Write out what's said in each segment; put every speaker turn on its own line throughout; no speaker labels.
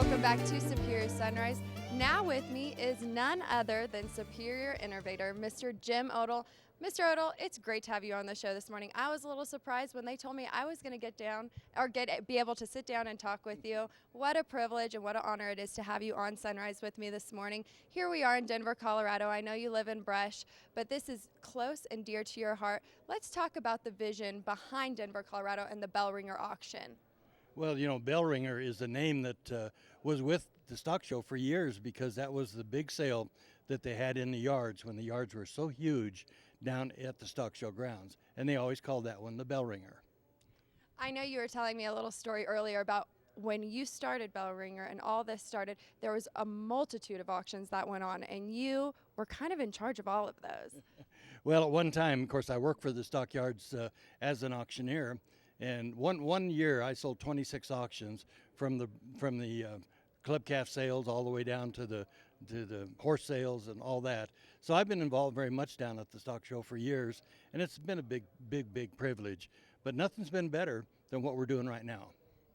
Welcome back to Superior Sunrise. Now with me is none other than Superior Innovator, Mr. Jim Odle. Mr. Odle, it's great to have you on the show this morning. I was a little surprised when they told me I was going to get down or be able to sit down and talk with you. What a privilege and what an honor it is to have you on Sunrise with me this morning. Here we are in Denver, Colorado. I know you live in Brush, but this is close and dear to your heart. Let's talk about the vision behind Denver, Colorado and the Bellringer auction.
Well, you know, Bellringer is a name that was with the stock show for years because that was the big sale that they had in the yards when the yards were so huge down at the stock show grounds. And they always called that one the Bellringer.
I know you were telling me a little story earlier about when you started Bellringer and all this started, there was a multitude of auctions that went on, and you were kind of in charge of all of those.
Well, at one time, of course, I worked for the stockyards as an auctioneer. And one year I sold 26 auctions from the club calf sales all the way down to the horse sales and all that. So I've been involved very much down at the stock show for years, and it's been a big privilege. But nothing's been better than what we're doing right now.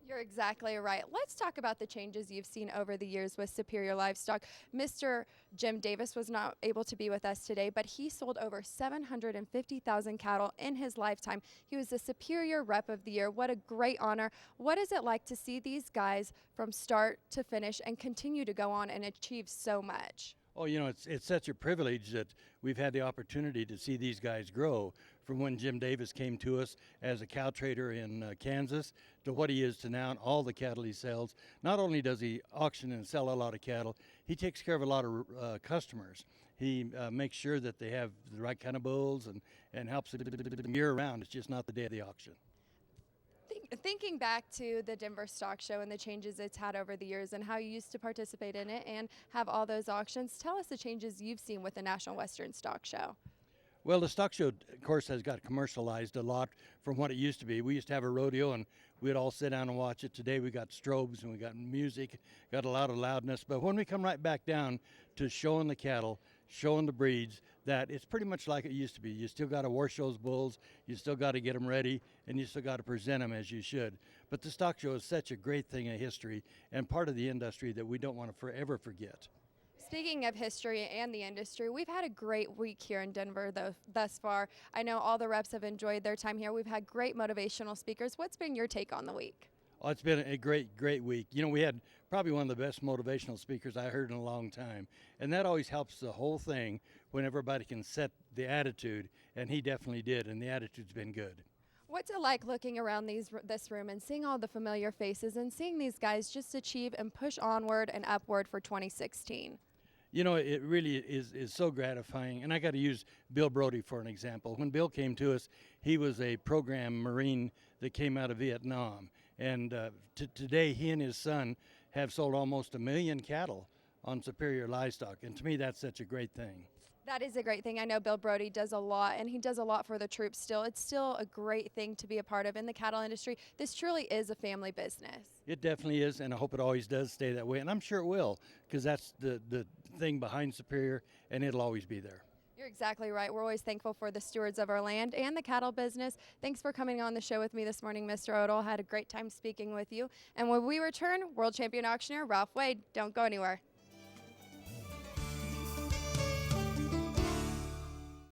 You're exactly right. Let's talk about the changes you've seen over the years with Superior Livestock. Mr. Jim Davis was not able to be with us today, but he sold over 750,000 cattle in his lifetime. He was the Superior Rep of the Year. What a great honor. What is it like to see these guys from start to finish and continue to go on and achieve so much?
Oh, you know, it's such a privilege that we've had the opportunity to see these guys grow from when Jim Davis came to us as a cow trader in Kansas to what he is to now and all the cattle he sells. Not only does he auction and sell a lot of cattle, he takes care of a lot of customers. He makes sure that they have the right kind of bulls and helps them year round. It's just not the day of the auction.
Thinking back to the Denver Stock Show and the changes it's had over the years and how you used to participate in it and have all those auctions, tell us the changes you've seen with the National Western Stock Show.
Well, the stock show, of course, has got commercialized a lot from what it used to be. We used to have a rodeo, and we'd all sit down and watch it. Today we got strobes and we got music, got a lot of loudness. But when we come right back down to showing the cattle, showing the breeds, that it's pretty much like it used to be. You still got to wash those bulls, you still got to get them ready, and you still got to present them as you should. But the stock show is such a great thing in history and part of the industry that we don't want to forever forget.
Speaking of history and the industry, we've had a great week here in Denver thus far. I know all the reps have enjoyed their time here. We've had great motivational speakers. What's been your take on the week?
Oh, it's been a great week. You know, we had probably one of the best motivational speakers I heard in a long time. And that always helps the whole thing when everybody can set the attitude, and he definitely did, and the attitude's been good.
What's it like looking around this room and seeing all the familiar faces and seeing these guys just achieve and push onward and upward for 2016?
You know, it really is so gratifying. And I got to use Bill Brody for an example. When Bill came to us, he was a program Marine that came out of Vietnam. And today, he and his son have sold almost 1 million cattle on Superior Livestock. And to me, that's such a great thing.
That is a great thing. I know Bill Brody does a lot, and he does a lot for the troops still. It's still a great thing to be a part of in the cattle industry. This truly is a family business.
It definitely is, and I hope it always does stay that way. And I'm sure it will, because that's the thing behind Superior, and it'll always be there.
You're exactly right. We're always thankful for the stewards of our land and the cattle business. Thanks for coming on the show with me this morning, Mr. Odle. Had a great time speaking with you. And when we return, world champion auctioneer Ralph Wade. Don't go anywhere.